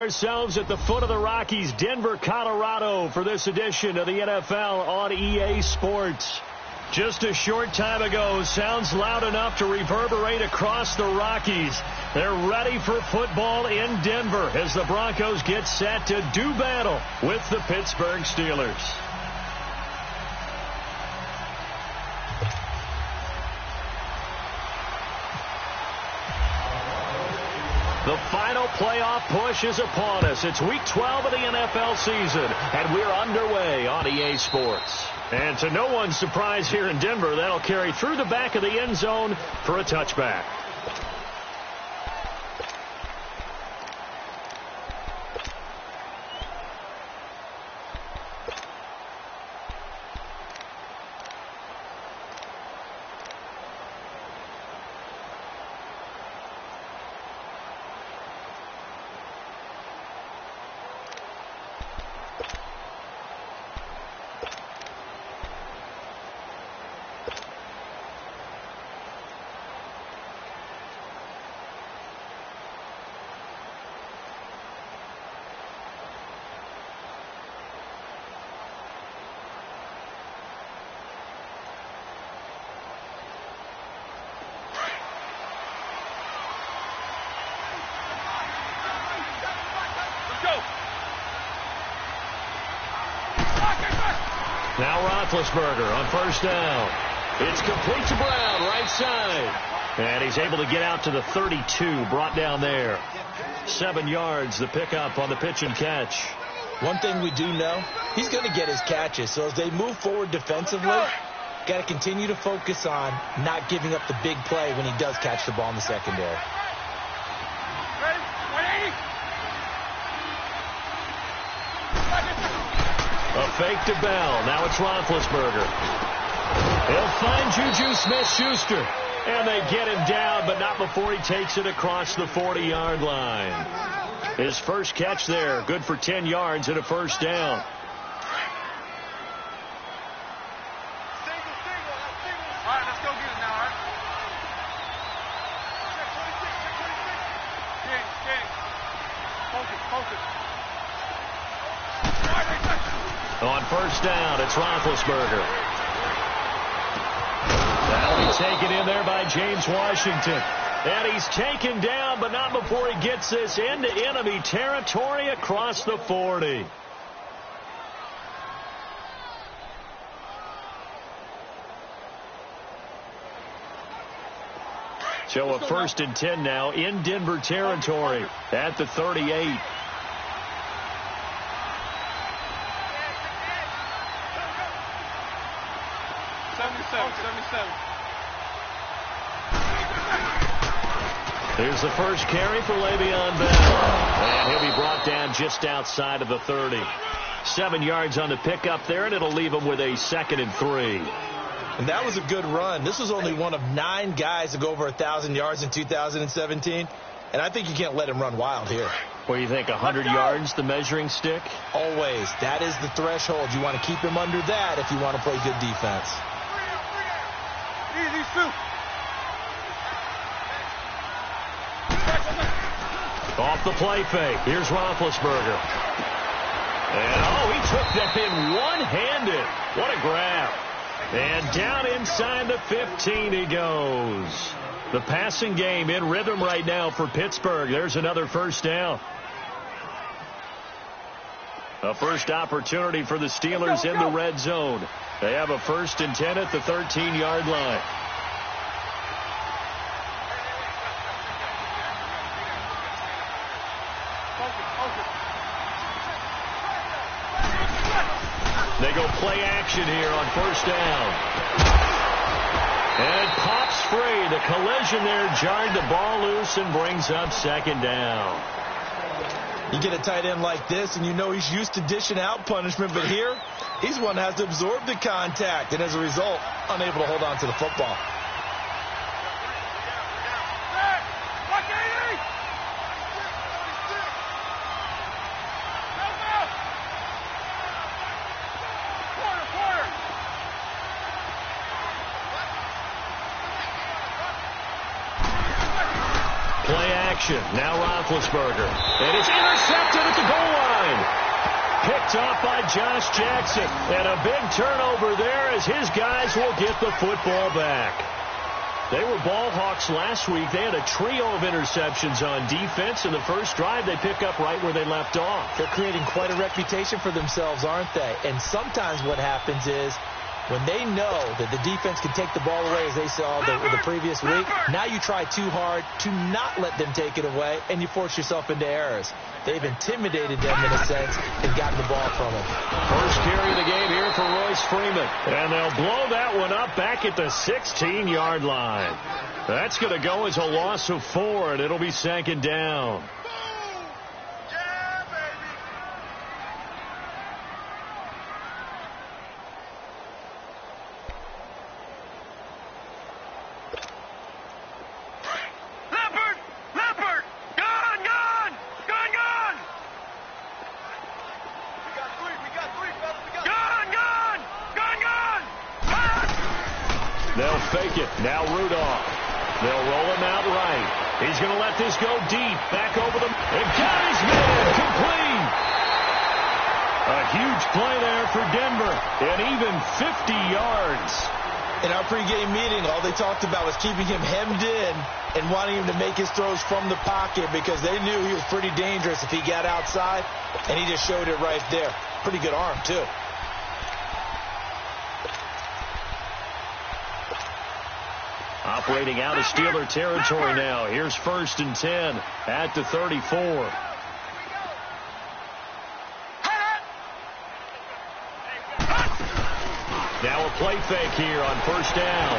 Ourselves at the foot of the Rockies, Denver, Colorado, for this edition of the NFL on EA Sports. Just a short time ago, sounds loud enough to reverberate across the Rockies. They're ready for football in Denver as the Broncos get set to do battle with the Pittsburgh Steelers. The final playoff push is upon us. It's week 12 of the NFL season, and we're underway on EA Sports. And to no one's surprise here in Denver, that'll carry through the back of the end zone for a touchback. Now Roethlisberger on first down. It's complete to Brown, right side. And he's able to get out to the 32, brought down there. 7 yards, the pickup on the pitch and catch. One thing we do know, he's going to get his catches. So as they move forward defensively, got to continue to focus on not giving up the big play when he does catch the ball in the secondary. A fake to Bell. Now it's Roethlisberger. He'll find Juju Smith-Schuster. And they get him down, but not before he takes it across the 40-yard line. His first catch there, good for 10 yards and a first down. On first down, it's Roethlisberger. That'll be taken in there by James Washington. And he's taken down, but not before he gets this into enemy territory across the 40. So a 1st and 10 now in Denver territory at the 38. Here's the first carry for Le'Veon Bell. And he'll be brought down just outside of the 30. 7 yards on the pickup there, and it'll leave him with a 2nd and 3. And that was a good run. This was only one of 9 guys to go over 1,000 yards in 2017. And I think you can't let him run wild here. What do you think, 100 yards, the measuring stick? Always. That is the threshold. You want to keep him under that if you want to play good defense. Off the play fake. Here's Roethlisberger. And, he took that in one-handed. What a grab. And down inside the 15 he goes. The passing game in rhythm right now for Pittsburgh. There's another first down. A first opportunity for the Steelers in the red zone. They have a 1st and 10 at the 13-yard line. They go play action here on first down. And it pops free. The collision there jarred the ball loose and brings up 2nd down. You get a tight end like this, and you know he's used to dishing out punishment, but here, he's one that has to absorb the contact, and as a result, unable to hold on to the football. possession. Now Roethlisberger. And it's intercepted at the goal line. Picked off by Josh Jackson. And a big turnover there as his guys will get the football back. They were ball hawks last week. They had a trio of interceptions on defense. In the first drive, they pick up right where they left off. They're creating quite a reputation for themselves, aren't they? And sometimes what happens is when they know that the defense can take the ball away, as they saw the previous week, now you try too hard to not let them take it away, and you force yourself into errors. They've intimidated them in a sense and gotten the ball from them. First carry of the game here for Royce Freeman. And they'll blow that one up back at the 16-yard line. That's going to go as a loss of 4, and it'll be second down. They'll fake it. Now Rudolph. They'll roll him out right. He's going to let this go deep. Back over them. And got his man. Complete. A huge play there for Denver. And even 50 yards. In our pregame meeting, all they talked about was keeping him hemmed in and wanting him to make his throws from the pocket because they knew he was pretty dangerous if he got outside, and he just showed it right there. Pretty good arm, too. Operating out of Steeler territory now. Here's 1st and 10 at the 34. Now a play fake here on 1st down.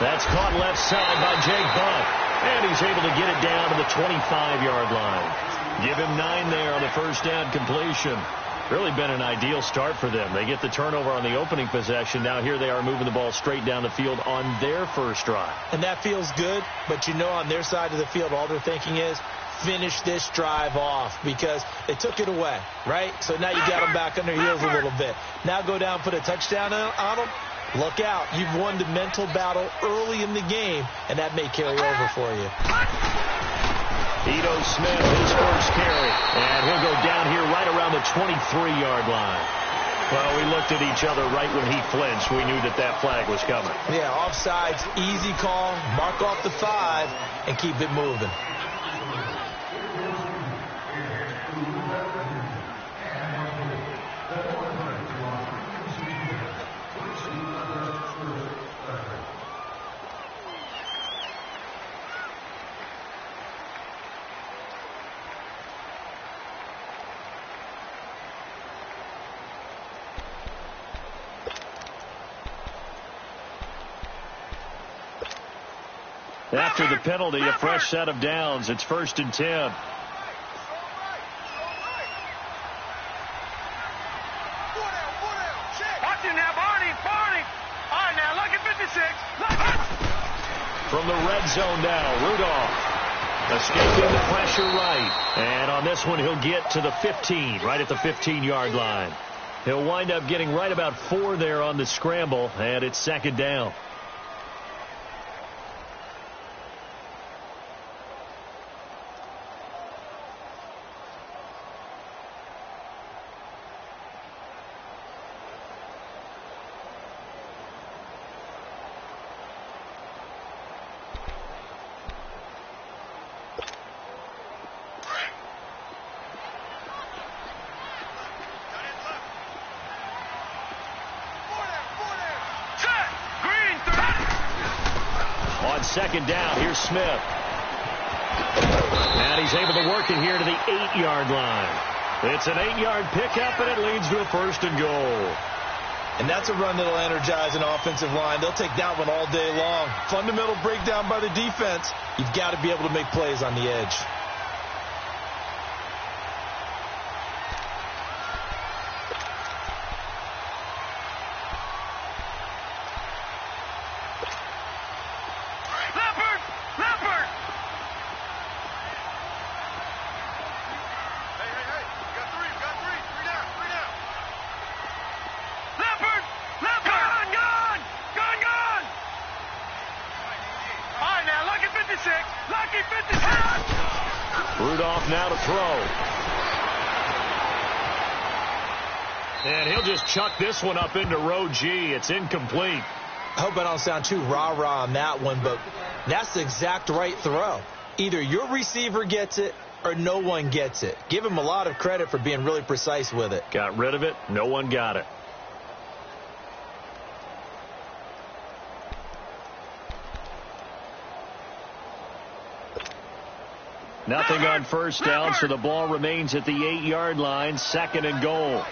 That's caught left side by Jake Buck. And he's able to get it down to the 25-yard line. Give him 9 there on the 1st down completion. Really been an ideal start for them. They get the turnover on the opening possession. Now here they are moving the ball straight down the field on their first drive. And that feels good, but you know on their side of the field all they're thinking is finish this drive off because they took it away, right? So now you got them back on their heels a little bit. Now go down, put a touchdown on them. Look out. You've won the mental battle early in the game, and that may carry over for you. Ito Smith, his first carry. And he'll go down here right around the 23-yard line. Well, we looked at each other right when he flinched. We knew that that flag was coming. Yeah, offsides, easy call. Mark off the 5 and keep it moving. After the penalty, a fresh set of downs. It's 1st and 10. From the red zone now, Rudolph escaping the pressure right. And on this one, he'll get to the 15, right at the 15-yard line. He'll wind up getting right about 4 there on the scramble, and it's 2nd down. On 2nd down, here's Smith. And he's able to work it here to the 8-yard line. It's an 8-yard pickup, and it leads to a 1st and goal. And that's a run that'll energize an offensive line. They'll take that one all day long. Fundamental breakdown by the defense. You've got to be able to make plays on the edge. throw. And he'll just chuck this one up into row G. It's incomplete. I hope I don't sound too rah-rah on that one, but that's the exact right throw. Either your receiver gets it or no one gets it. Give him a lot of credit for being really precise with it. Got rid of it. No one got it. Nothing on first down, so the ball remains at the 8-yard line. 2nd and goal.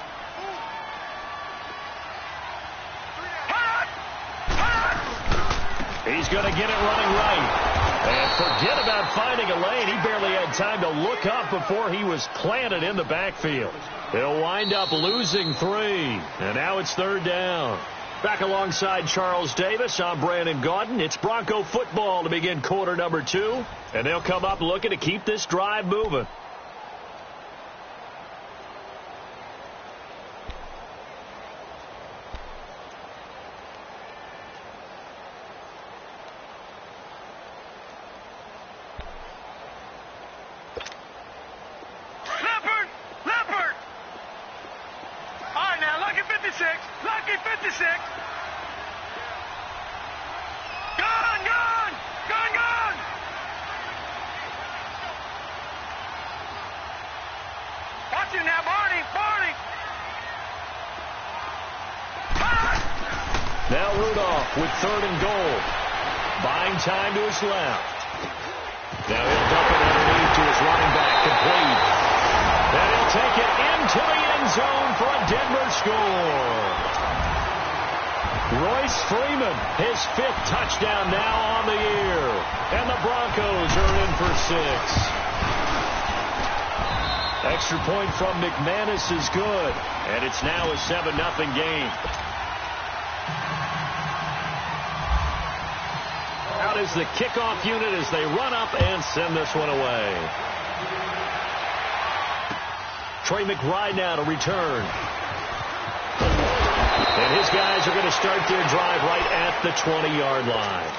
He's going to get it running right. And forget about finding a lane. He barely had time to look up before he was planted in the backfield. He'll wind up losing 3. And now it's 3rd down. Back alongside Charles Davis, I'm Brandon Gaudin. It's Bronco football to begin quarter number 2. And they'll come up looking to keep this drive moving. Now Rudolph with 3rd and goal. Buying time to his left. Now he'll dump it underneath to his running back, complete. And he'll take it into the end zone for a Denver score. Royce Freeman, his 5th touchdown now on the year. And the Broncos are in for 6. Extra point from McManus is good. And it's now a 7-0 game. Out is the kickoff unit as they run up and send this one away. Trey McBride now to return. And his guys are going to start their drive right at the 20-yard line.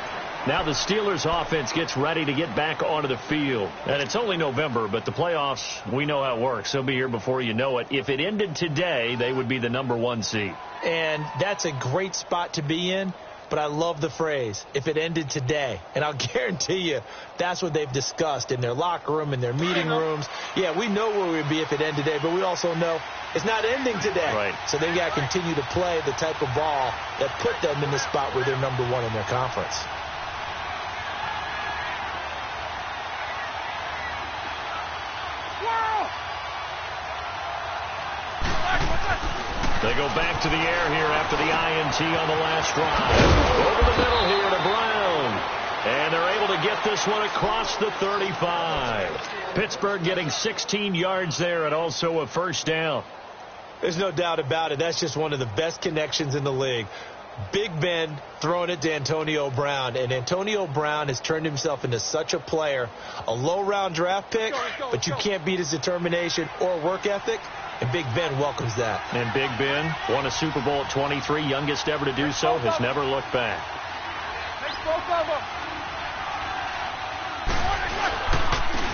Now the Steelers offense gets ready to get back onto the field. And it's only November, but the playoffs, we know how it works. They'll be here before you know it. If it ended today, they would be the number 1 seed. And that's a great spot to be in. But I love the phrase, if it ended today. And I'll guarantee you that's what they've discussed in their locker room, in their meeting rooms. Yeah, we know where we'd be if it ended today, but we also know it's not ending today. Right. So they've got to continue to play the type of ball that put them in the spot where they're number 1 in their conference. They go back to the air here after the INT on the last drive. Over the middle here to Brown. And they're able to get this one across the 35. Pittsburgh getting 16 yards there and also a 1st down. There's no doubt about it. That's just one of the best connections in the league. Big Ben throwing it to Antonio Brown. And Antonio Brown has turned himself into such a player. A low-round draft pick, but you can't beat his determination or work ethic. And Big Ben welcomes that. And Big Ben won a Super Bowl at 23, youngest ever to do so, has never looked back.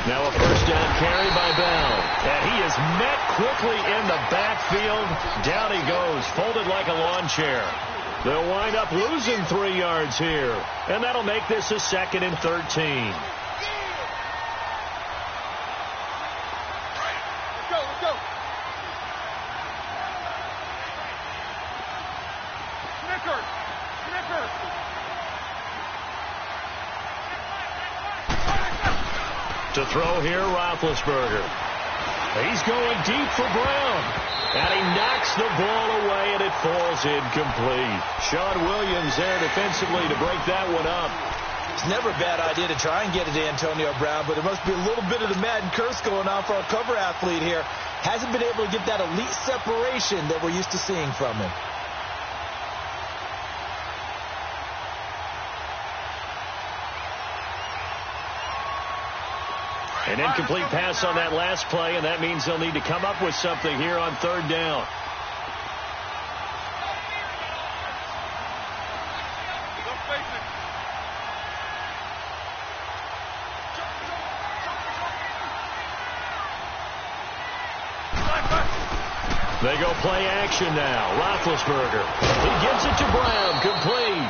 Now a 1st down carry by Bell. And he is met quickly in the backfield. Down he goes, folded like a lawn chair. They'll wind up losing 3 yards here. And that'll make this a 2nd and 13. To throw here, Roethlisberger. He's going deep for Brown. And he knocks the ball away, and it falls incomplete. Sean Williams there defensively to break that one up. It's never a bad idea to try and get it to Antonio Brown, but there must be a little bit of the Madden curse going on for our cover athlete here. Hasn't been able to get that elite separation that we're used to seeing from him. An incomplete pass on that last play, and that means they'll need to come up with something here on 3rd down. They go play action now. Roethlisberger. He gives it to Brown. Complete.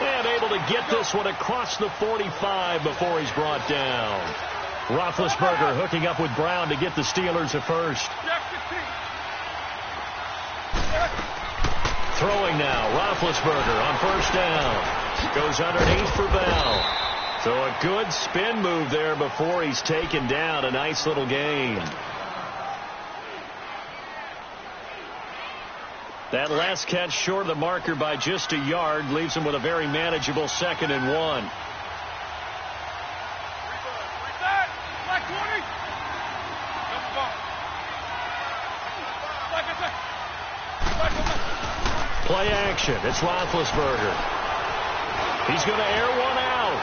And able to get this one across the 45 before he's brought down. Roethlisberger hooking up with Brown to get the Steelers a first. Throwing now. Roethlisberger on first down. Goes underneath for Bell. So a good spin move there before he's taken down. A nice little gain. That last catch short of the marker by just a yard leaves him with a very manageable 2nd and 1. Play action. It's Roethlisberger. He's going to air one out.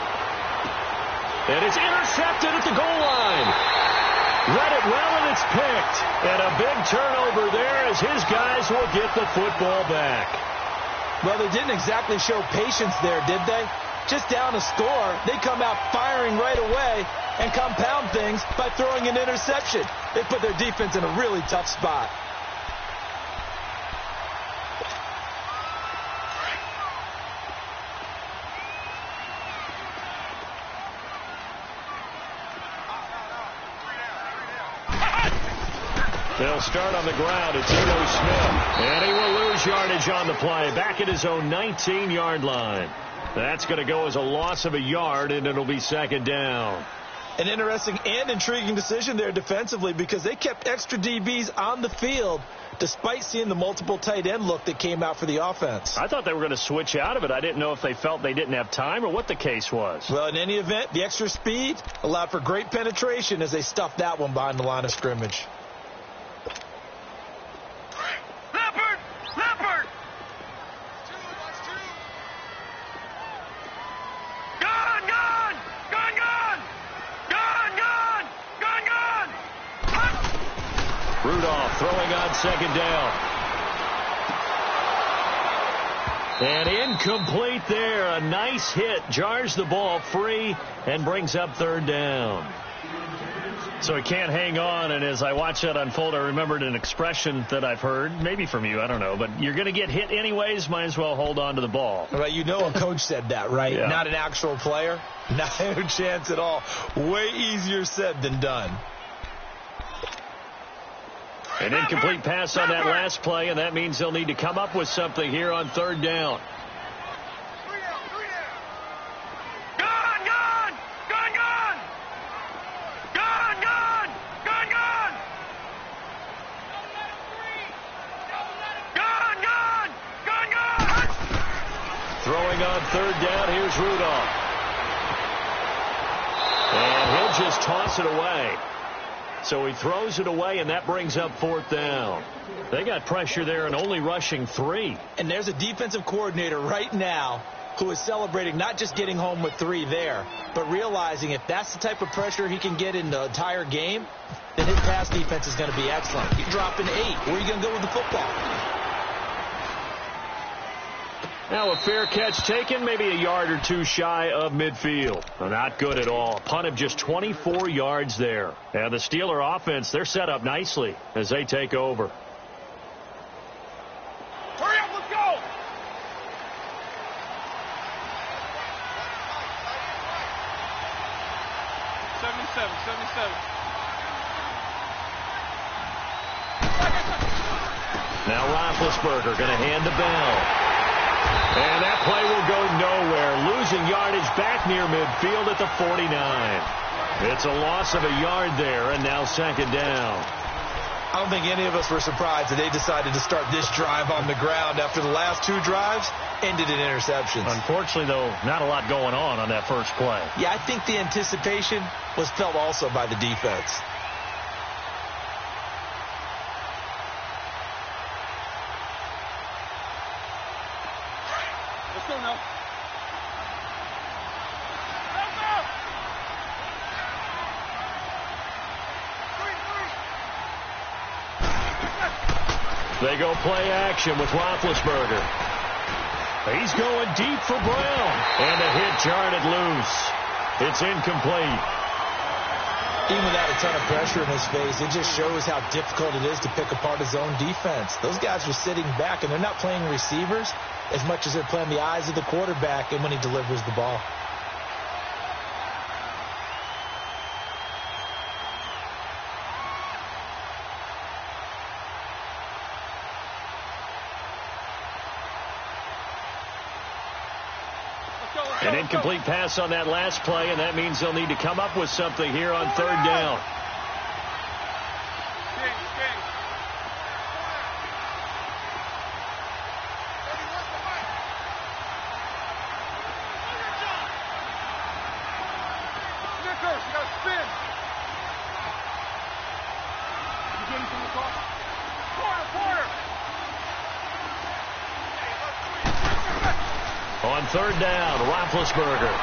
And it's intercepted at the goal line. Read it well, and it's picked. And a big turnover there as his guys will get the football back. Well, they didn't exactly show patience there, did they? Just down a score, they come out firing right away and compound things by throwing an interception. They put their defense in a really tough spot. They'll start on the ground. It's Eno Smith. And he will lose yardage on the play. Back at his own 19-yard line. That's going to go as a loss of a yard, and it'll be 2nd down. An interesting and intriguing decision there defensively because they kept extra DBs on the field despite seeing the multiple tight end look that came out for the offense. I thought they were going to switch out of it. I didn't know if they felt they didn't have time or what the case was. Well, in any event, the extra speed allowed for great penetration as they stuffed that one behind the line of scrimmage. Rudolph throwing on 2nd down. And incomplete there. A nice hit. Jars the ball free and brings up 3rd down. So he can't hang on. And as I watch that unfold, I remembered an expression that I've heard, maybe from you, I don't know. But you're going to get hit anyways. Might as well hold on to the ball. Well, you know a coach said that, right? Yeah. Not an actual player. Not a chance at all. Way easier said than done. An incomplete pass on that last play, and that means they'll need to come up with something here on 3rd down. Throwing on 3rd down, here's Rudolph. And he'll just toss it away. So he throws it away, and that brings up 4th down. They got pressure there and only rushing 3. And there's a defensive coordinator right now who is celebrating not just getting home with 3 there, but realizing if that's the type of pressure he can get in the entire game, then his pass defense is going to be excellent. You're dropping 8. Where are you going to go with the football? Now a fair catch taken, maybe a yard or 2 shy of midfield. Not good at all. Punt of just 24 yards there. And the Steeler offense, they're set up nicely as they take over. Hurry up, let's go! $77. Now Roethlisberger going to hand the bell. And that play will go nowhere. Losing yardage back near midfield at the 49. It's a loss of a yard there, and now 2nd down. I don't think any of us were surprised that they decided to start this drive on the ground after the last 2 drives ended in interceptions. Unfortunately, though, not a lot going on that first play. Yeah, I think the anticipation was felt also by the defense. Let's go now. They go play action with Roethlisberger. He's going deep for Brown. And a hit jarred it loose. It's incomplete. Even without a ton of pressure in his face, it just shows how difficult it is to pick apart his own defense. Those guys are sitting back, and they're not playing receivers as much as they're playing the eyes of the quarterback and when he delivers the ball. An incomplete pass on that last play, and that means they'll need to come up with something here on third down. On third down, Roethlisberger.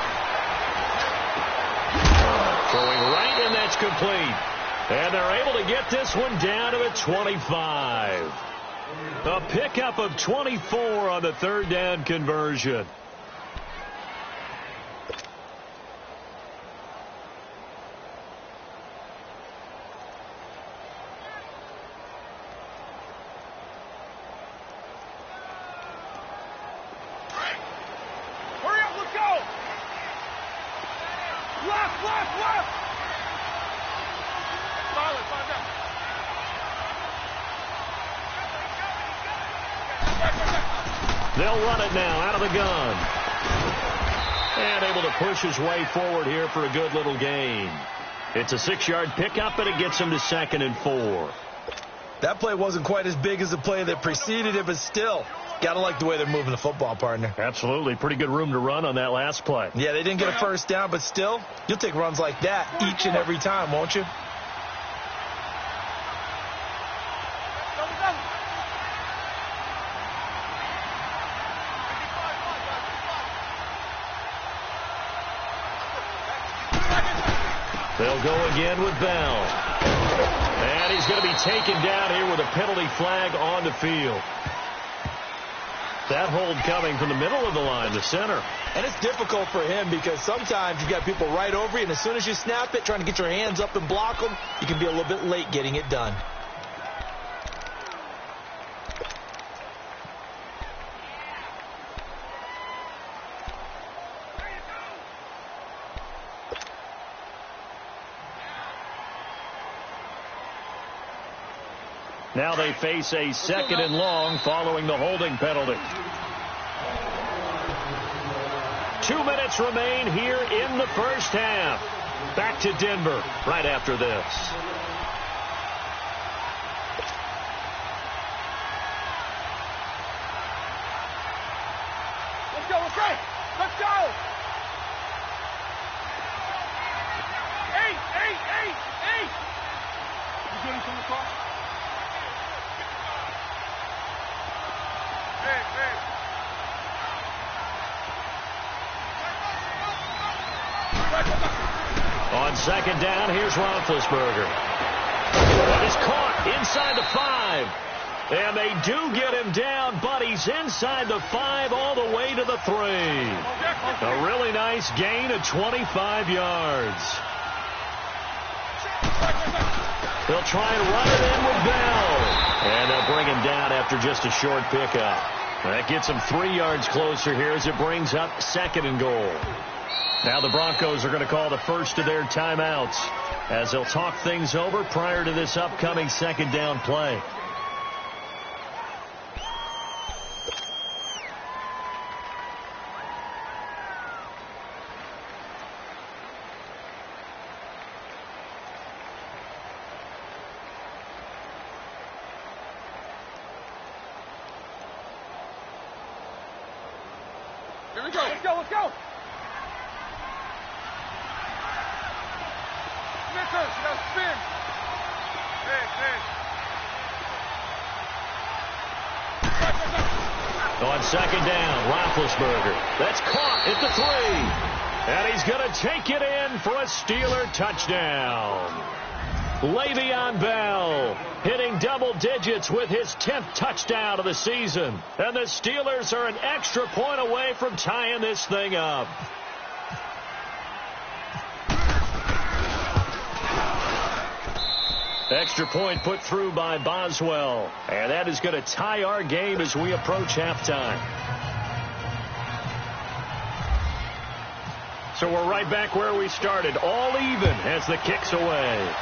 Throwing right, and that's complete. And they're able to get this one down to the 25. A pickup of 24 on the third down conversion. They'll run it now out of the gun. And able to push his way forward here for a good little gain. It's a 6-yard pickup, and it gets him to 2nd and 4. That play wasn't quite as big as the play that preceded it, but still, got to like the way they're moving the football, partner. Absolutely. Pretty good room to run on that last play. Yeah, they didn't get a first down, but still, you'll take runs like that each and every time, won't you? They'll go again with Bell. And he's going to be taken down here with a penalty flag on the field. That hold coming from the middle of the line, the center. And it's difficult for him because sometimes you got people right over you, and as soon as you snap it, trying to get your hands up and block them, you can be a little bit late getting it done. Now they face a 2nd and long following the holding penalty. 2 minutes remain here in the first half. Back to Denver right after this. Let's go, let's go! Let's go! 8! You getting from the cross? On 2nd down, here's Roethlisberger. And he's caught inside the 5. And they do get him down, but he's inside the 5 all the way to the 3. A really nice gain of 25 yards. They'll try and run it in with Bell. And they'll bring him down after just a short pickup. That gets him 3 yards closer here as it brings up 2nd and goal. Now the Broncos are going to call the first of their timeouts as they'll talk things over prior to this upcoming 2nd down play. Here we go. Let's go. Let's go. Smithers, you gotta spin. On 2nd down, Roethlisberger. That's caught at the 3. And he's going to take it in for a Steeler touchdown. Le'Veon Bell hitting double digits with his 10th touchdown of the season. And the Steelers are an extra point away from tying this thing up. Extra point put through by Boswell. And that is going to tie our game as we approach halftime. So we're right back where we started, all even as the kick's away.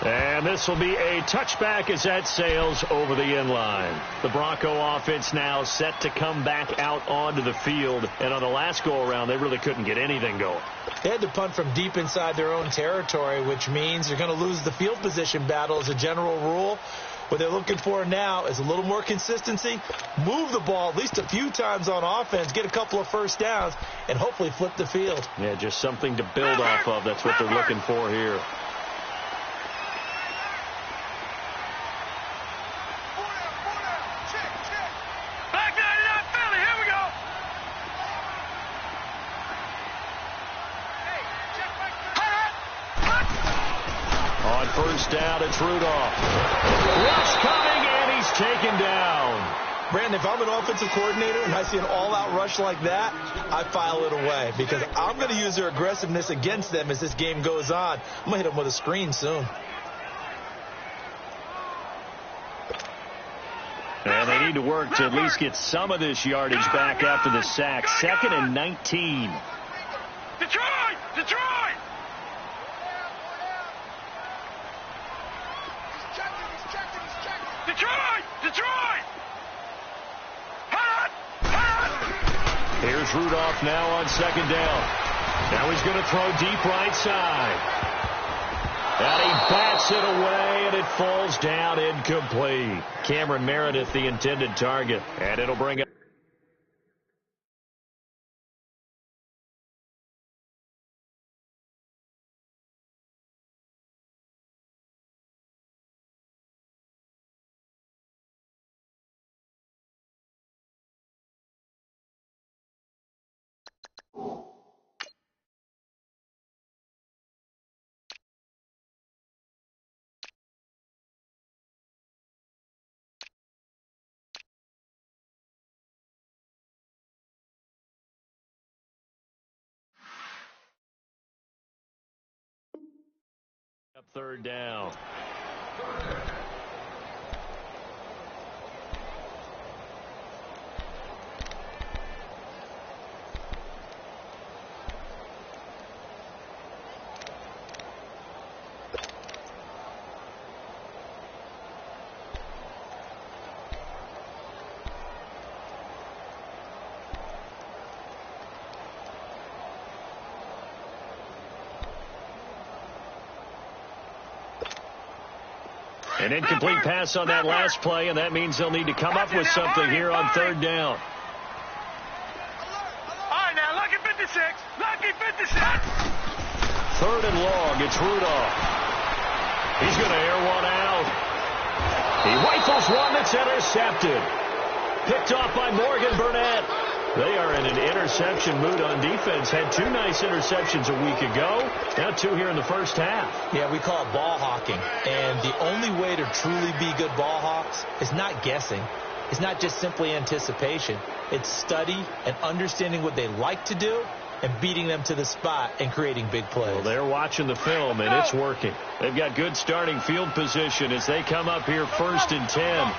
And this will be a touchback as that sails over the end line. The Bronco offense now set to come back out onto the field. And on the last go-around, they really couldn't get anything going. They had to punt from deep inside their own territory, which means you're going to lose the field position battle as a general rule. What they're looking for now is a little more consistency, move the ball at least a few times on offense, get a couple of first downs, and hopefully flip the field. Yeah, just something to build off of. That's what they're looking for here. On first down, it's Rudolph. Rush coming, and he's taken down. Brandon, if I'm an offensive coordinator and I see an all-out rush like that, I file it away because I'm going to use their aggressiveness against them as this game goes on. I'm going to hit them with a screen soon. And they need to work to at least get some of this yardage back after the sack. 2nd and 19. Detroit! Detroit! Detroit! Detroit! Here's Rudolph now on 2nd down. Now he's going to throw deep right side. And he bats it away, and it falls down incomplete. Cameron Meredith, the intended target. And it'll bring up. Up 3rd down. An incomplete pass on that last play, and that means they'll need to come up with something here on 3rd down. All right, now, lucky 56. Lucky 56. 3rd and long. It's Rudolph. He's going to air one out. He rifles one that's intercepted. Picked off by Morgan Burnett. They are in an interception mood on defense. Had 2 nice interceptions a week ago. Now 2 here in the first half. Yeah, we call it ball hawking. And the only way to truly be good ball hawks is not guessing. It's not just simply anticipation. It's study and understanding what they like to do and beating them to the spot and creating big plays. Well, they're watching the film, and it's working. They've got good starting field position as they come up here 1st and 10.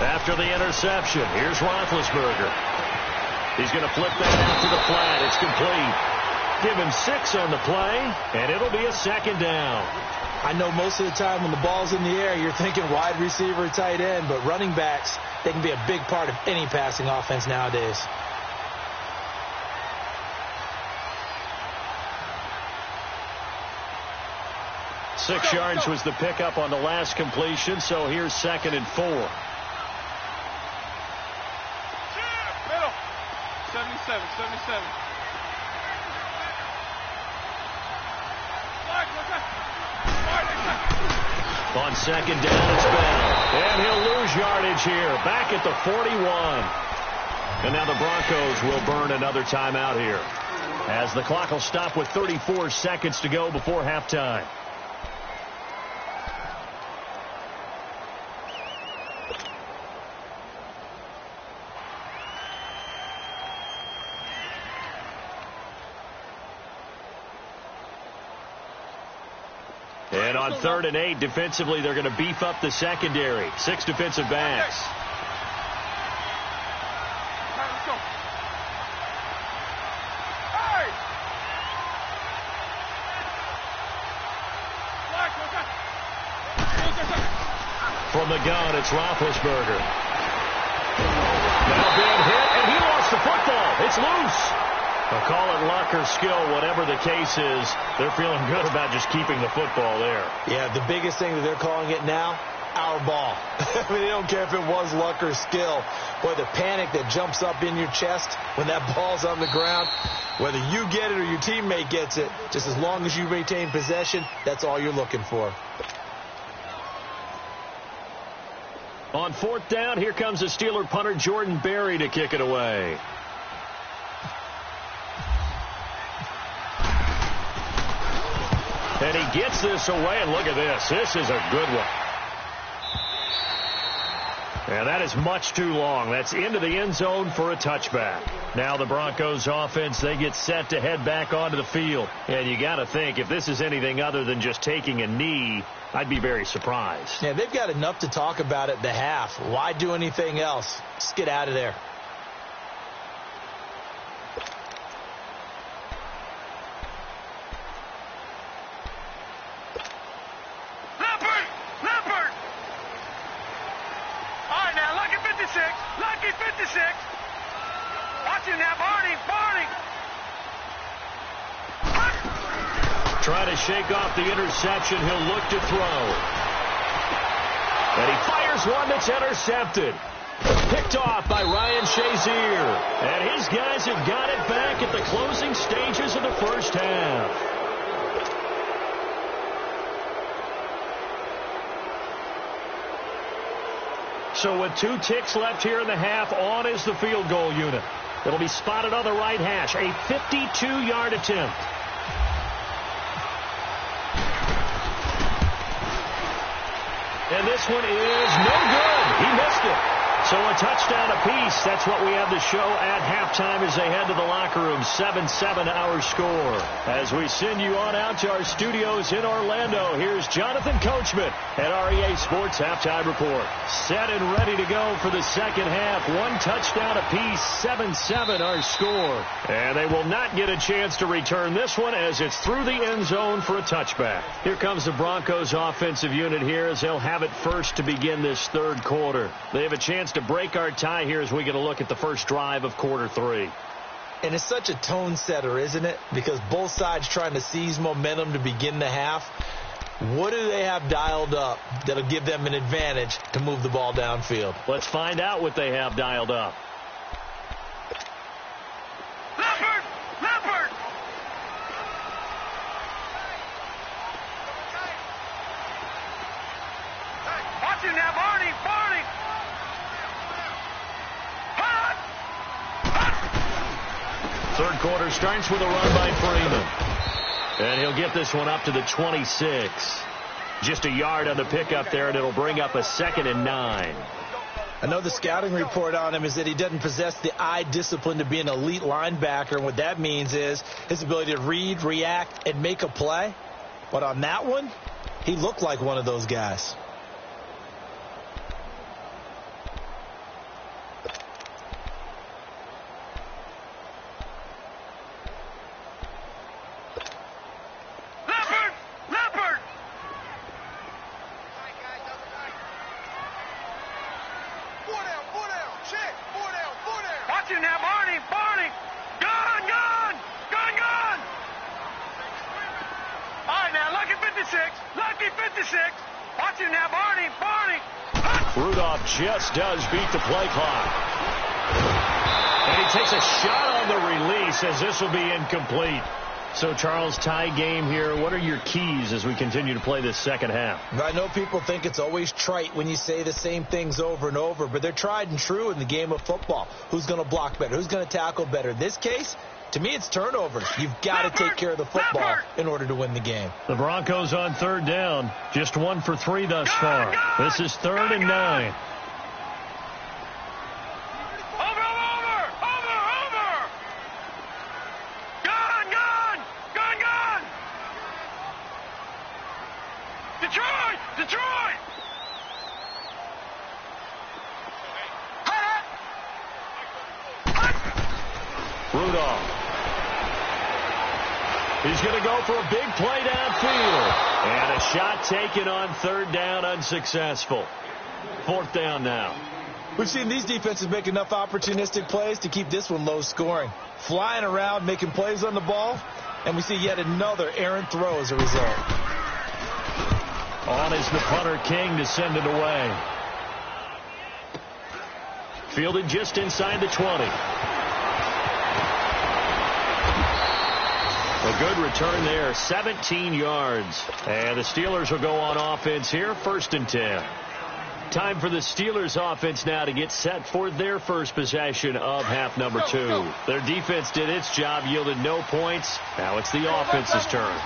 After the interception, here's Roethlisberger. He's going to flip that out to the flat. It's complete. Give him 6 on the play, and it'll be a 2nd down. I know most of the time when the ball's in the air, you're thinking wide receiver, tight end, but running backs, they can be a big part of any passing offense nowadays. Six yards was the pickup on the last completion, so here's 2nd and 4. Middle. 77. On 2nd down, it's Bell. And he'll lose yardage here. Back at the 41. And now the Broncos will burn another timeout here, as the clock will stop with 34 seconds to go before halftime. And on 3rd and 8, defensively, they're going to beef up the secondary. 6 defensive backs. Let's go. From the gun, it's Roethlisberger. Now being hit, and he lost the football. It's loose. They'll call it luck or skill, whatever the case is. They're feeling good about just keeping the football there. Yeah, the biggest thing that they're calling it now, our ball. I mean, they don't care if it was luck or skill. Boy, the panic that jumps up in your chest when that ball's on the ground, whether you get it or your teammate gets it, just as long as you retain possession, that's all you're looking for. On 4th down, here comes the Steeler punter Jordan Berry to kick it away. And he gets this away, and look at this. This is a good one. And that is much too long. That's into the end zone for a touchback. Now the Broncos offense, they get set to head back onto the field. And you got to think, if this is anything other than just taking a knee, I'd be very surprised. Yeah, they've got enough to talk about at the half. Why do anything else? Just get out of there. Lucky 56. Watch him now, Barney. Trying to shake off the interception. He'll look to throw. And he fires one that's intercepted. Picked off by Ryan Shazier. And his guys have got it back at the closing stages of the first half. So with 2 ticks left here in the half, on is the field goal unit. It'll be spotted on the right hash. A 52-yard attempt. And this one is no good. He missed it. So a touchdown apiece. That's what we have to show at halftime as they head to the locker room. 7-7 our score. As we send you on out to our studios in Orlando, here's Jonathan Coachman at REA Sports Halftime Report. Set and ready to go for the second half. 1 touchdown apiece. 7-7 our score. And they will not get a chance to return this one as it's through the end zone for a touchback. Here comes the Broncos offensive unit here as they'll have it first to begin this third quarter. They have a chance to break our tie here as we get a look at the first drive of quarter 3. And it's such a tone setter, isn't it? Because both sides trying to seize momentum to begin the half. What do they have dialed up that'll give them an advantage to move the ball downfield? Let's find out what they have dialed up. Leopard! Watch him now, Barney! Third quarter starts with a run by Freeman. And he'll get this one up to the 26. Just a yard on the pickup there, and it'll bring up a 2nd and 9. I know the scouting report on him is that he doesn't possess the eye discipline to be an elite linebacker. And what that means is his ability to read, react, and make a play. But on that one, he looked like one of those guys. Just does beat the play clock. And he takes a shot on the release as this will be incomplete. So, Charles, tie game here. What are your keys as we continue to play this second half? I know people think it's always trite when you say the same things over and over, but they're tried and true in the game of football. Who's going to block better? Who's going to tackle better? In this case, to me, it's turnovers. You've got to take care of the football in order to win the game. The Broncos on 3rd down. Just 1 for 3 thus far. This is 3rd and 9. Rudolph. He's going to go for a big play downfield. And a shot taken on 3rd down, unsuccessful. 4th down now. We've seen these defenses make enough opportunistic plays to keep this one low scoring. Flying around, making plays on the ball, and we see yet another errant throw as a result. On is the punter, King, to send it away. Fielded just inside the 20. A good return there, 17 yards. And the Steelers will go on offense here, 1st and 10. Time for the Steelers offense now to get set for their first possession of half number 2. Their defense did its job, yielded no points. Now it's the offense's turn.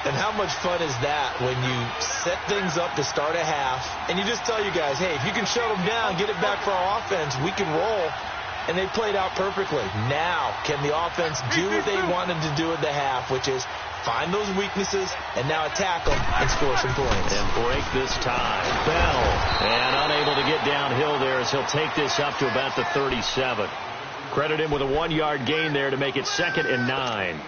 And how much fun is that when you set things up to start a half and you just tell you guys, hey, if you can shut them down, get it back for our offense, we can roll. And they played out perfectly. Now, can the offense do what they wanted to do at the half, which is find those weaknesses and now attack them and score some points. And break this tie. Bell. And unable to get downhill there as he'll take this up to about the 37. Credit him with a 1-yard gain there to make it 2nd and 9.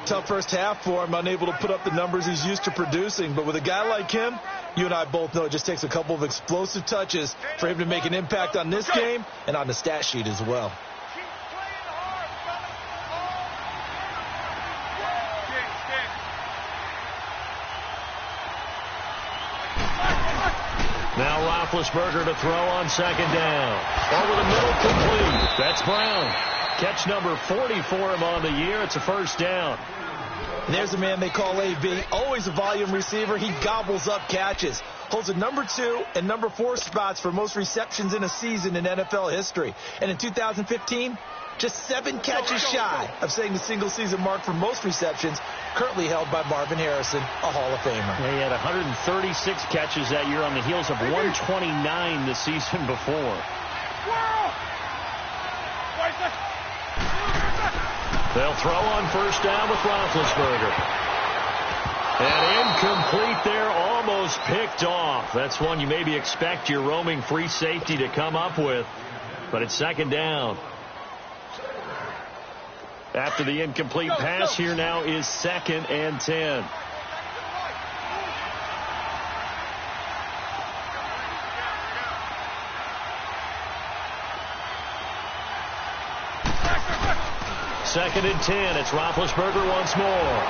Tough first half for him, unable to put up the numbers he's used to producing. But with a guy like him, you and I both know it just takes a couple of explosive touches for him to make an impact on this game and on the stat sheet as well. Now Roethlisberger to throw on 2nd down. Over the middle, complete. That's Brown. Catch number 40 for him on the year. It's a 1st down. And there's a man they call AB. Always a volume receiver. He gobbles up catches. Holds a number 2 and number 4 spots for most receptions in a season in NFL history. And in 2015, just 7 catches shy of setting the single-season mark for most receptions, currently held by Marvin Harrison, a Hall of Famer. He had 136 catches that year on the heels of 129 the season before. They'll throw on 1st down with Roethlisberger. And incomplete there, almost picked off. That's one you maybe expect your roaming free safety to come up with. But it's 2nd down. After the incomplete pass, here now is 2nd and 10. Second and 10. It's Roethlisberger once more.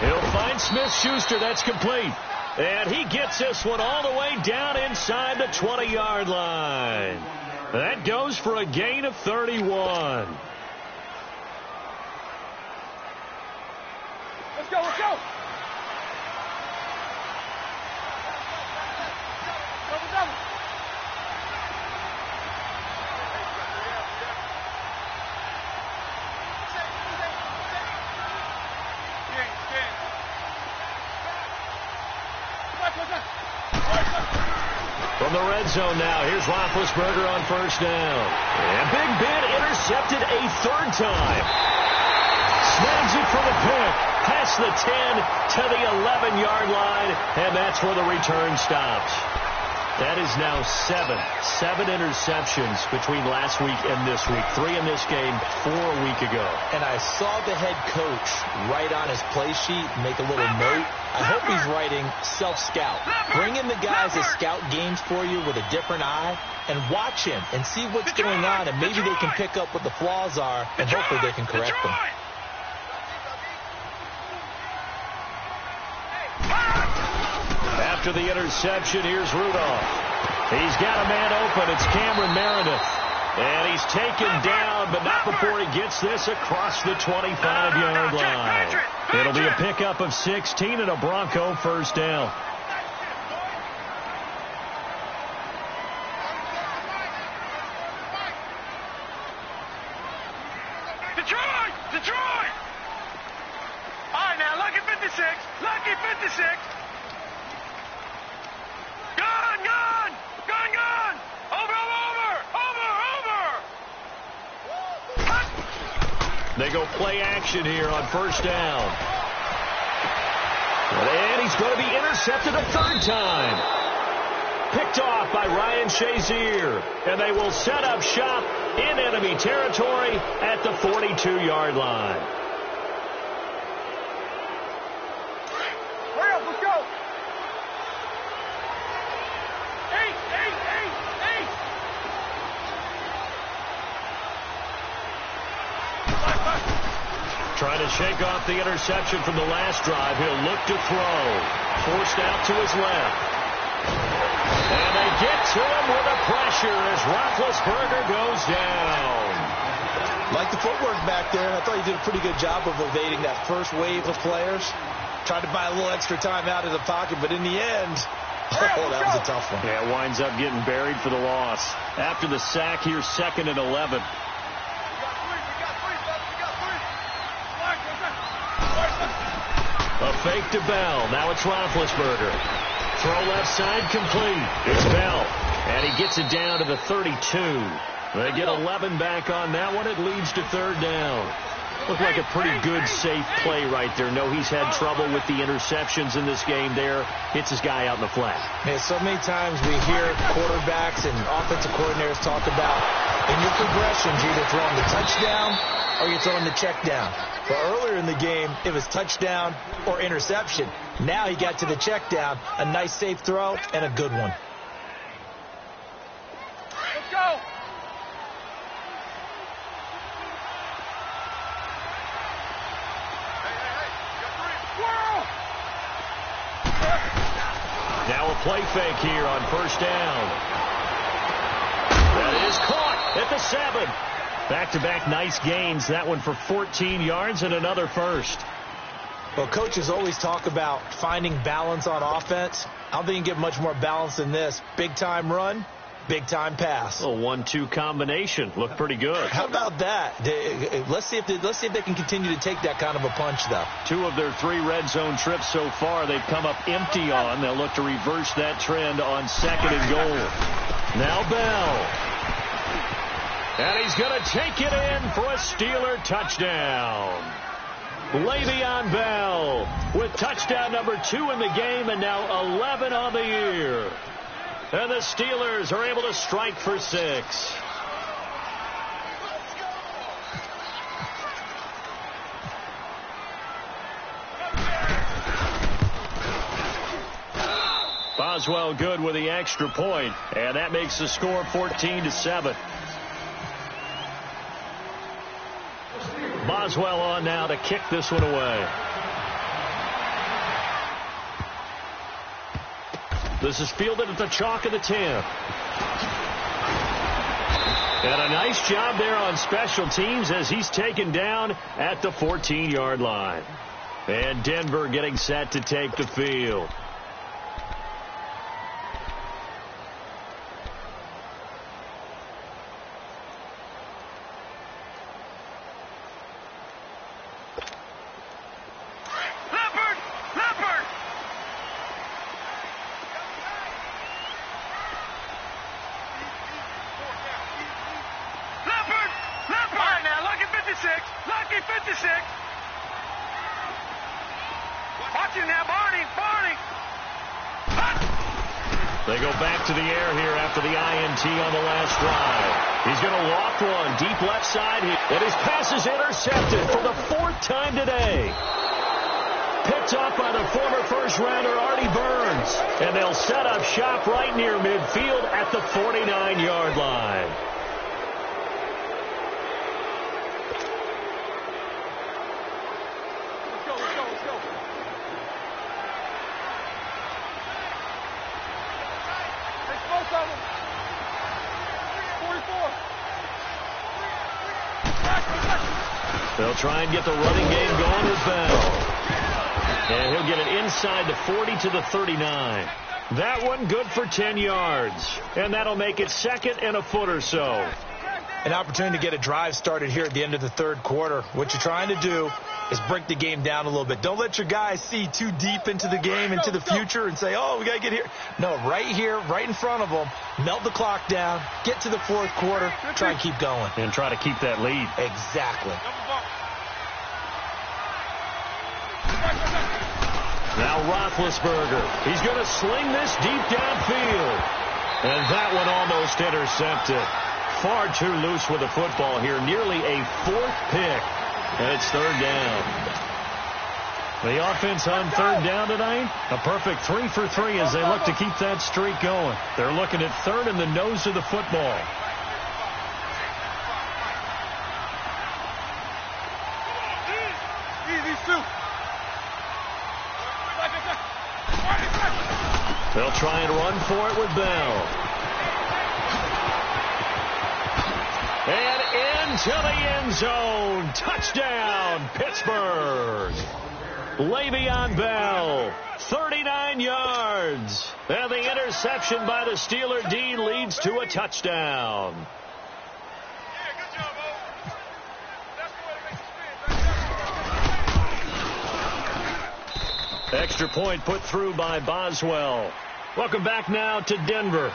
He'll find Smith-Schuster. That's complete. And he gets this one all the way down inside the 20-yard line. That goes for a gain of 31. Let's go, let's go. Double, double. From the red zone now, here's Roethlisberger on 1st down. And Big Ben intercepted a 3rd time. Snags it for the pick. Past the 10 to the 11-yard line, and that's where the return stops. That is now 7 interceptions between last week and this week. 3 in this game, 4 a week ago. And I saw the head coach write on his play sheet, make a little note. I hope he's writing self-scout. Bring in the guys that scout games for you with a different eye and watch him and see what's going on, and maybe they can pick up what the flaws are, and hopefully they can correct them. After the interception, here's Rudolph. He's got a man open. It's Cameron Meredith. And he's taken down, but not before he gets this across the 25-yard line. It'll be a pickup of 16 and a Bronco 1st down. Detroit! Detroit! All right, now, lucky 56. Lucky 56. Gun, gun! Gun, gun! Over, over, over, over! They go play action here on 1st down. And he's going to be intercepted a 3rd time. Picked off by Ryan Shazier. And they will set up shop in enemy enemy territory at the 42-yard line. Hurry up, let's go. 8. Trying to shake off the interception from the last drive. He'll look to throw. Forced out to his left. And they get to him with a pressure as Roethlisberger goes down. Like the footwork back there, and I thought he did a pretty good job of evading that first wave of players. Tried to buy a little extra time out of the pocket, but in the end, oh, that was a tough one. Yeah, winds up getting buried for the loss. After the sack, here's 2nd and 11. A fake to Bell. Now it's Roethlisberger. Throw left side complete. It's Bell. And he gets it down to the 32. They get 11 back on that one. It leads to 3rd down. Looked like a pretty good, safe play right there. No, he's had trouble with the interceptions in this game there. Hits his guy out in the flat. Man, so many times we hear quarterbacks and offensive coordinators talk about in your progressions, you're either throwing the touchdown or you're throwing the check down. But earlier in the game, it was touchdown or interception. Now he got to the check down, a nice safe throw, and a good one. Let's go. Now a play fake here on 1st down. That is caught at the 7. Back-to-back nice gains. That one for 14 yards and another first. Well, coaches always talk about finding balance on offense. I don't think you can get much more balance than this. Big-time run, big-time pass. A 1-2 combination. Looked pretty good. How about that? Let's see if they can continue to take that kind of a punch, though. 2 of their 3 red zone trips so far they've come up empty on. They'll look to reverse that trend on 2nd and goal. Now Bell. And he's going to take it in for a Steeler touchdown. Le'Veon Bell with touchdown number 2 in the game and now 11 on the year. And the Steelers are able to strike for 6. Boswell good with the extra point, and that makes the score 14-7. Boswell on now to kick this one away. This is fielded at the chalk of the 10. And a nice job there on special teams as he's taken down at the 14-yard line. And Denver getting set to take the field. They go back to the air here after the INT on the last drive. He's going to walk one deep left side. And his pass is intercepted for the 4th time today. Picked up by the former first-rounder Artie Burns. And they'll set up shop right near midfield at the 49-yard line. They'll try and get the running game going with Bell. And he'll get it inside the 40 to the 39. That one good for 10 yards. And that'll make it 2nd and a foot or so. An opportunity to get a drive started here at the end of the 3rd quarter. What you're trying to do is break the game down a little bit. Don't let your guys see too deep into the game, into the future, and say, oh, we got to get here. No, right here, right in front of them, melt the clock down, get to the 4th quarter, try and keep going. And try to keep that lead. Exactly. Now Roethlisberger. He's going to sling this deep downfield. And that one almost intercepted. far too loose with the football here. Nearly a 4th pick. And it's 3rd down. The offense on 3rd down tonight, a perfect 3 for 3 as they look to keep that streak going. They're looking at 3rd in the nose of the football. They'll try and run for it with Bell. And into the end zone. Touchdown, Pittsburgh. Le'Veon Bell, 39 yards. And the interception by the Steeler D leads to a touchdown. Extra point put through by Boswell. Welcome back now to Denver.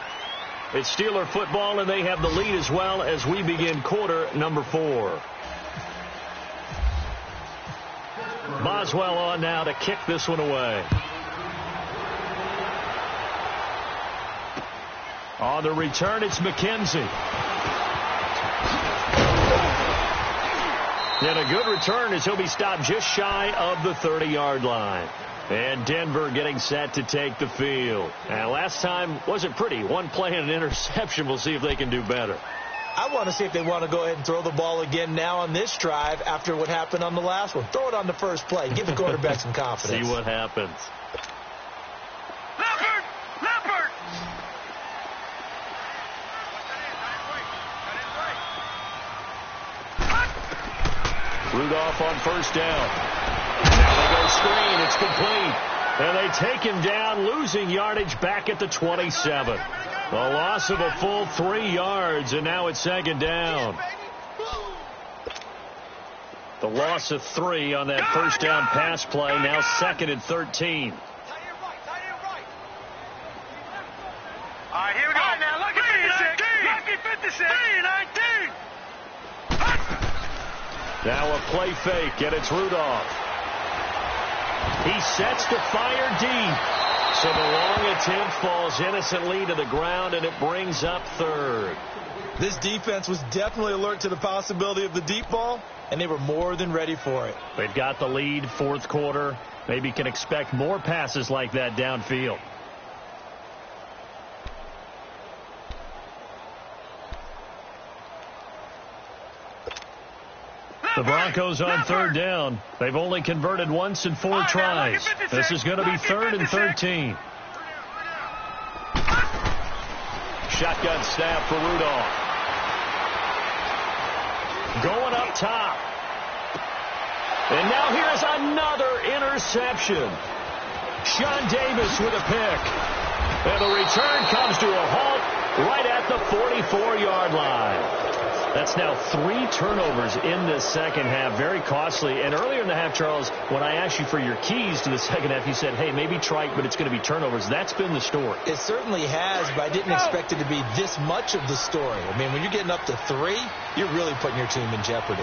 It's Steeler football, and they have the lead as well as we begin quarter number 4. Boswell on now to kick this one away. On the return, it's McKenzie. And a good return as he'll be stopped just shy of the 30-yard line. And Denver getting set to take the field. And last time wasn't pretty. One play and an interception. We'll see if they can do better. I want to see if they want to go ahead and throw the ball again now on this drive after what happened on the last one. Throw it on the first play. Give the quarterback some confidence. See what happens. Leopard! Rudolph on first down. Now they go screen. It's complete. And they take him down, losing yardage back at the 27. A loss of a full 3 yards, and now it's 2nd down. The loss of 3 on that first down pass play, now 2nd and 13. All right, here we go. Now look at 56. 3-19. Now a play fake, and it's Rudolph. He sets to fire deep. So the long attempt falls innocently to the ground, and it brings up 3rd. This defense was definitely alert to the possibility of the deep ball, and they were more than ready for it. They've got the lead, 4th quarter. Maybe can expect more passes like that downfield. The Broncos on 3rd down. They've only converted once in 4 tries. This is going to be 3rd and 13. Shotgun snap for Rudolph. Going up top. And now here's another interception. Sean Davis with a pick. And the return comes to a halt right at the 44-yard line. That's now 3 turnovers in this second half. Very costly. And earlier in the half, Charles, when I asked you for your keys to the second half, you said, hey, maybe trike, but it's going to be turnovers. That's been the story. It certainly has, but I didn't expect it to be this much of the story. I mean, when you're getting up to 3, you're really putting your team in jeopardy.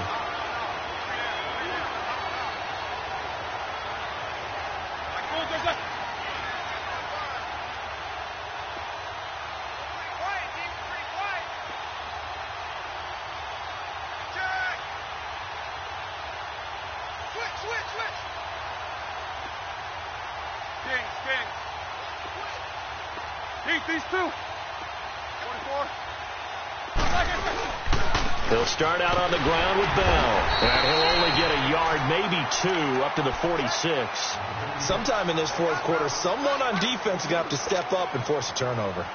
He'll start out on the ground with Bell. And he'll only get a yard, maybe 2, up to the 46. Sometime in this 4th quarter, someone on defense is going to have to step up and force a turnover.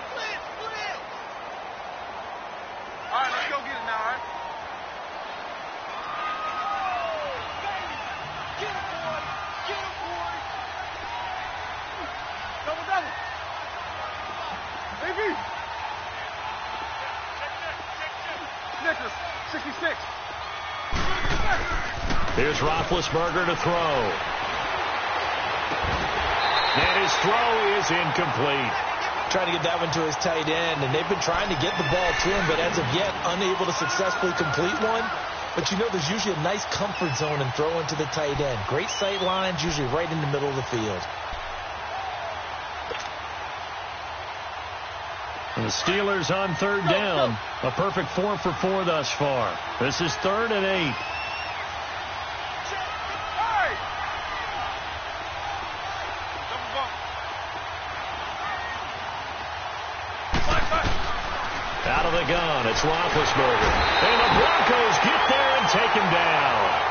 All right, let's go get it now, all right? Get him, boy. Get him, boy. Double. AB. Snickers, 66. Here's Roethlisberger to throw. And his throw is incomplete. Trying to get that one to his tight end, and they've been trying to get the ball to him, but as of yet, unable to successfully complete one. But you know there's usually a nice comfort zone in throwing to the tight end. Great sight lines, usually right in the middle of the field. The Steelers on third down. A perfect 4 for 4 thus far. This is 3rd and 8. Out of the gun, it's Roethlisberger. And the Broncos get there and take him down.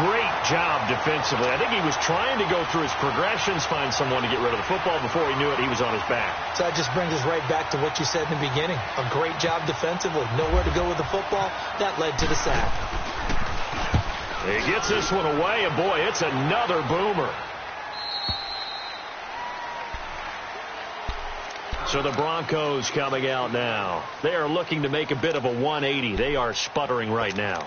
Great job defensively. I think he was trying to go through his progressions, find someone to get rid of the football. Before he knew it, he was on his back. So that just brings us right back to what you said in the beginning. A great job defensively. Nowhere to go with the football. That led to the sack. He gets this one away, and boy, it's another boomer. So the Broncos coming out now. They are looking to make a bit of a 180. They are sputtering right now.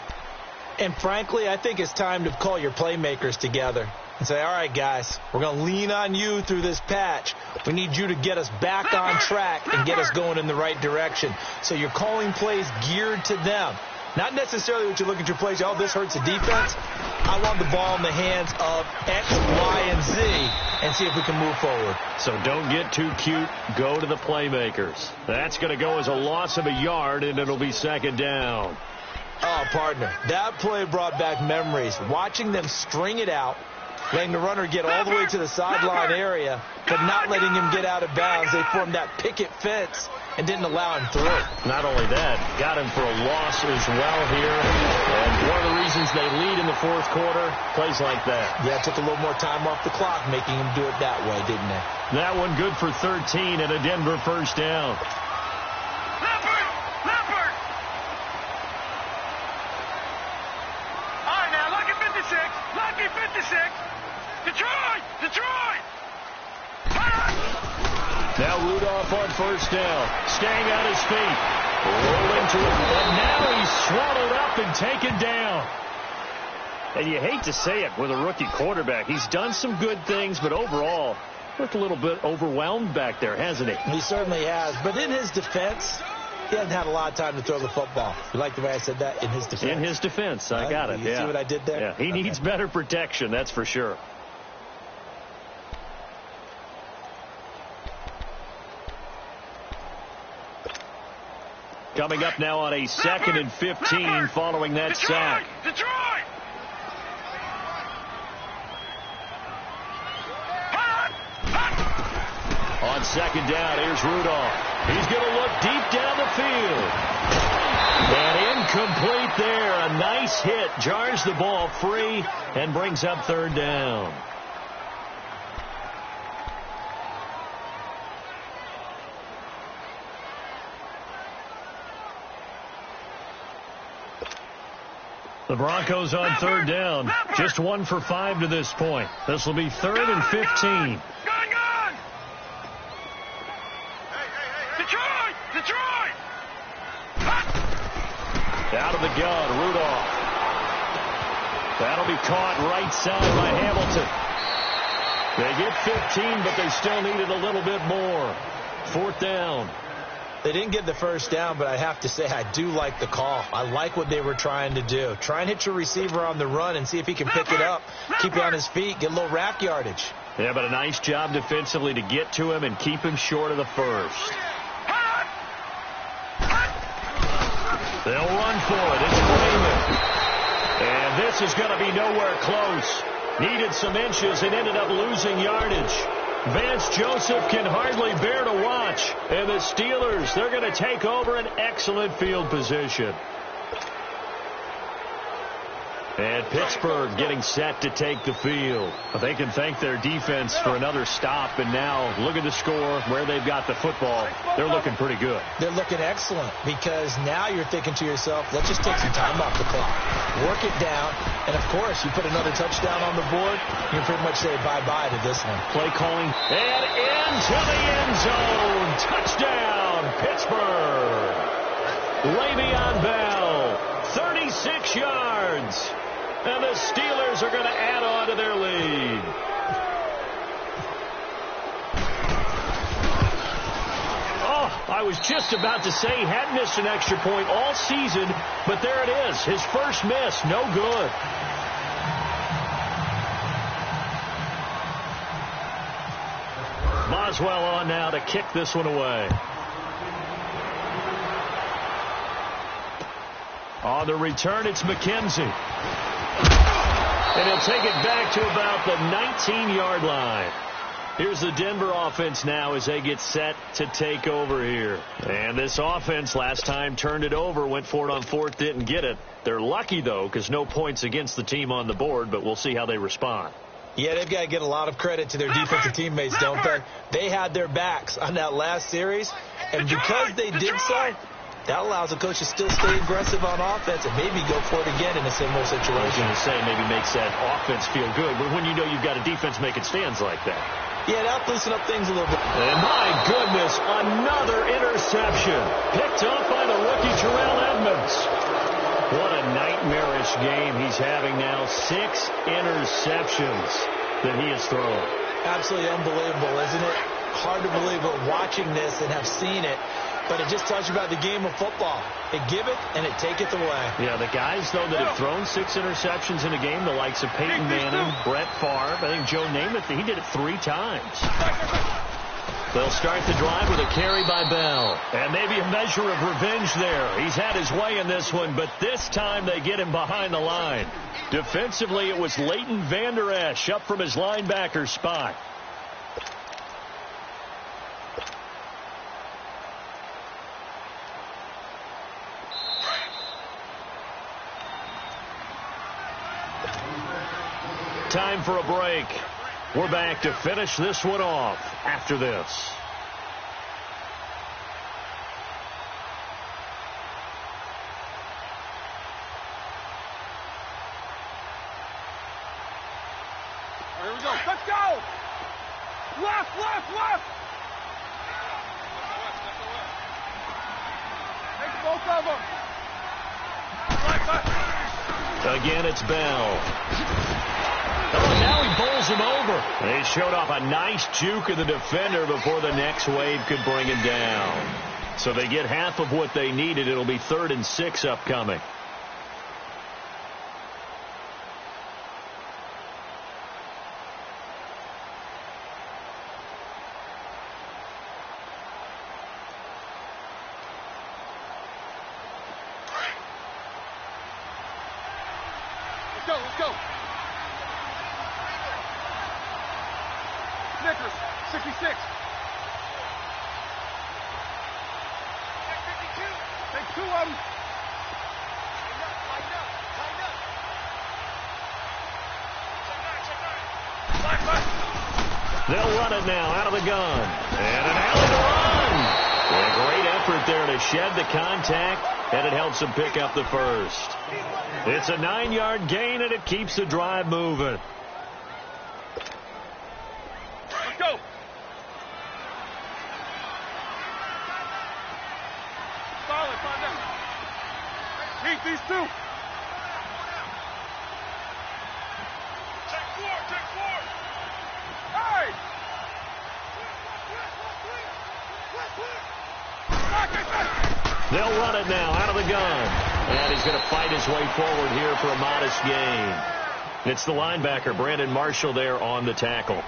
And frankly, I think it's time to call your playmakers together and say, all right, guys, we're going to lean on you through this patch. We need you to get us back on track and get us going in the right direction. So you're calling plays geared to them. Not necessarily what you're looking to play. Oh, this hurts the defense. I want the ball in the hands of X, Y, and Z and see if we can move forward. So don't get too cute. Go to the playmakers. That's going to go as a loss of a yard, and it'll be 2nd down. Oh, partner, that play brought back memories. Watching them string it out, letting the runner get all the way to the sideline area, but not letting him get out of bounds. They formed that picket fence and didn't allow him through. Not only that, got him for a loss as well here. And one of the reasons they lead in the 4th quarter, plays like that. Yeah, it took a little more time off the clock, making him do it that way, didn't they? That one good for 13 and a Denver 1st down. Lucky 56. Detroit. Now Rudolph on 1st down. Staying on his feet. Rolling to it. And now he's swallowed up and taken down. And you hate to say it with a rookie quarterback. He's done some good things, but overall, looked a little bit overwhelmed back there, hasn't he? He certainly has. But in his defense, he hasn't had a lot of time to throw the football. You like the way I said that? In his defense. In his defense. I got it. You see what I did there? Yeah, he needs better protection, that's for sure. Coming up now on a 2nd and 15 following that sack. Detroit! On 2nd down, here's Rudolph. He's going to look deep down the field. And incomplete there. A nice hit. Jars the ball free and brings up 3rd down. The Broncos on 3rd down. Just 1 for 5 to this point. This will be 3rd and 15. Gone! Detroit! Out of the gun, Rudolph. That'll be caught right side by Hamilton. They get 15, but they still needed a little bit more. 4th down. They didn't get the 1st down, but I have to say I do like the call. I like what they were trying to do. Try and hit your receiver on the run and see if he can pick it up, keep it on his feet, get a little rack yardage. Yeah, but a nice job defensively to get to him and keep him short of the 1st. They'll run for it. It's Freeman. And this is going to be nowhere close. Needed some inches and ended up losing yardage. Vance Joseph can hardly bear to watch. And the Steelers, they're going to take over an excellent field position. And Pittsburgh getting set to take the field. But they can thank their defense for another stop. And now look at the score, where they've got the football. They're looking pretty good. They're looking excellent because now you're thinking to yourself, let's just take some time off the clock. Work it down. And, of course, you put another touchdown on the board, you can pretty much say bye-bye to this one. Play calling. And into the end zone. Touchdown, Pittsburgh. Le'Veon Bell, 36 yards. And the Steelers are going to add on to their lead. Oh, I was just about to say he hadn't missed an extra point all season, but there it is. His first miss, no good. Boswell on now to kick this one away. On the return, it's McKenzie. And he'll take it back to about the 19-yard line. Here's the Denver offense now as they get set to take over here. And this offense last time turned it over, went for it on fourth, didn't get it. They're lucky, though, because no points against the team on the board, but we'll see how they respond. Yeah, they've got to get a lot of credit to their defensive teammates, don't they? They had their backs on that last series, and because they did so, that allows the coach to still stay aggressive on offense and maybe go for it again in a similar situation. I was going to say maybe makes that offense feel good, but when you know you've got a defense making stands like that. Yeah, that'll loosen up things a little bit. And my goodness, another interception. Picked off by the rookie Terrell Edmonds. What a nightmarish game he's having now. 6 interceptions that he has thrown. Absolutely unbelievable, isn't it? Hard to believe it watching this and have seen it. But it just tells you about the game of football. It give it and it taketh away. Yeah, the guys, though, that have thrown 6 interceptions in a game, the likes of Peyton Manning, Brett Favre, I think Joe Namath, he did it 3 times. They'll start the drive with a carry by Bell. And maybe a measure of revenge there. He's had his way in this one, but this time they get him behind the line. Defensively, it was Leighton Vander Esch up from his linebacker spot. Time for a break. We're back to finish this one off after this. Here we go. Let's go. Left, left, left. Take both of them. Again, it's Bell. Oh, now he bowls him over. They showed off a nice juke of the defender before the next wave could bring him down. So they get half of what they needed. It'll be 3rd and 6 upcoming. Let's go, let's go. Snickers, 66. Take 2 of them. They'll run it now out of the gun. And an alley to run. A great effort there to shed the contact, and it helps them pick up the first. It's a 9-yard gain, and it keeps the drive moving. Let's go. Solid, find out. Heat these 2. Check 4, check 4. Hey! They'll run it now out of the gun. And he's going to fight his way forward here for a modest gain. It's the linebacker, Brandon Marshall, there on the tackle.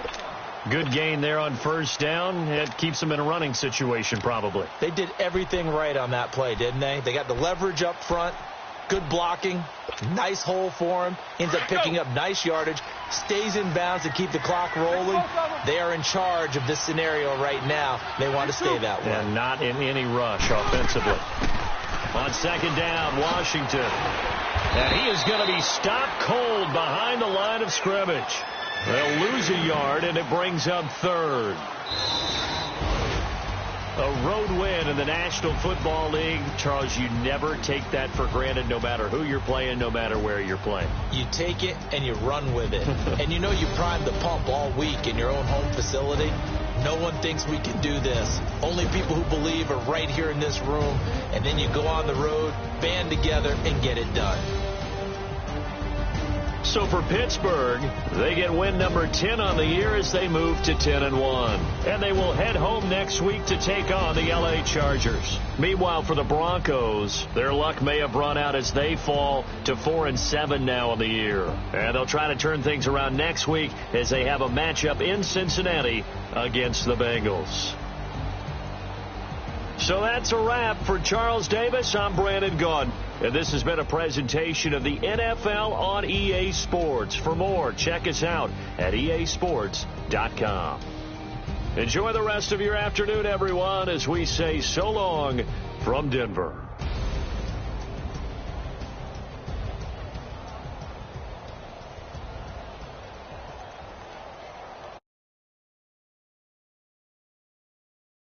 Good gain there on first down. It keeps them in a running situation, probably. They did everything right on that play, didn't they? They got the leverage up front, good blocking, nice hole for him, ends up picking up nice yardage, stays in bounds to keep the clock rolling. They are in charge of this scenario right now. They want to stay that way. And not in any rush offensively. On second down, Washington. And he is going to be stopped cold behind the line of scrimmage. They'll lose a yard, and it brings up 3rd. A road win in the National Football League. Charles, you never take that for granted, no matter who you're playing, no matter where you're playing. You take it and you run with it. And you know you primed the pump all week in your own home facility. No one thinks we can do this. Only people who believe are right here in this room. And then you go on the road, band together, and get it done. So for Pittsburgh, they get win number 10 on the year as they move to 10-1. And they will head home next week to take on the LA Chargers. Meanwhile, for the Broncos, their luck may have run out as they fall to 4-7 now on the year. And they'll try to turn things around next week as they have a matchup in Cincinnati against the Bengals. So that's a wrap for Charles Davis. I'm Brandon Gaudin. And this has been a presentation of the NFL on EA Sports. For more, check us out at easports.com. Enjoy the rest of your afternoon, everyone, as we say so long from Denver.